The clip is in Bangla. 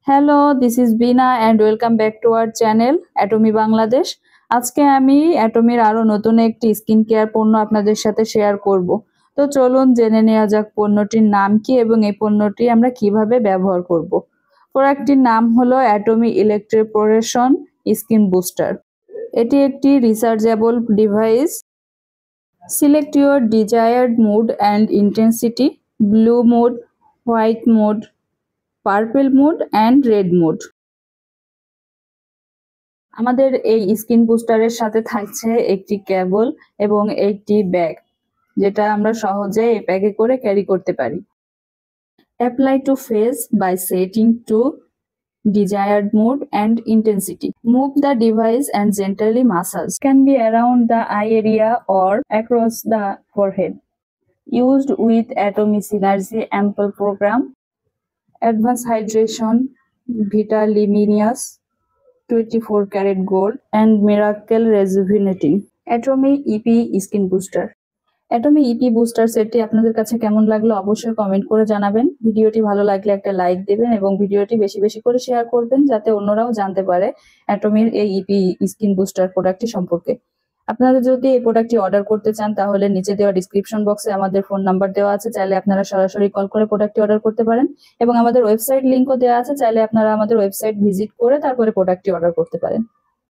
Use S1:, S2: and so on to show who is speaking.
S1: Hello, this is Veena and welcome back to our channel Atomy Bangladesh. আজকে আমি অ্যাটমির আরো নতুন একটি স্কিন কেয়ার পণ্য আপনাদের সাথে শেয়ার করব। তো চলুন জেনে নেওয়া যাক পণ্যটির নাম কি এবং এই পণ্যটি আমরা কিভাবে ব্যবহার করব। প্রোডাক্টটির নাম হলো অ্যাটমি ইলেকট্রোপোরেশন স্কিন বুস্টার। এটি একটি rechargeable device. Select your desired mood and intensity, blue mood, white mood, purple mood and red mood. আমাদের এই স্কিন বুস্টারের সাথে থাকছে একটি কেবল এবং একটি ব্যাগ, যেটা আমরা সহজে এই ব্যাগে করে ক্যারি করতে পারি। Apply to face by setting to desired mood and intensity. Move the device and gently massage. Can be around the eye area or across the forehead. Used with Atomy Synergy Ample Program. Advanced Hydration, Vita Luminous, 24 karat gold and Miracle Rejuvenating. Atomy EP Skin Booster. Atomy EP booster সেটটি আপনাদের কাছে কেমন লাগলো অবশ্যই কমেন্ট করে জানাবেন। ভিডিওটি ভালো লাগলে একটা লাইক দেবেন এবং ভিডিওটি বেশি বেশি করে শেয়ার করবেন, যাতে অন্যরাও জানতে পারে অ্যাটমির এই ইপি স্কিন বুস্টার প্রোডাক্টটি সম্পর্কে। আপনারা যদি এই প্রোডাক্টটি অর্ডার করতে চান তাহলে নিচে দেওয়া ডিসক্রিপশন বক্সে আমাদের ফোন নাম্বার দেওয়া আছে, চাইলে আপনারা সরাসরি কল করে প্রোডাক্টটি অর্ডার করতে পারেন এবং আমাদের ওয়েবসাইট লিঙ্কও দেওয়া আছে, চাইলে আপনারা আমাদের ওয়েবসাইট ভিজিট করে তারপরে প্রোডাক্টটি অর্ডার করতে পারেন।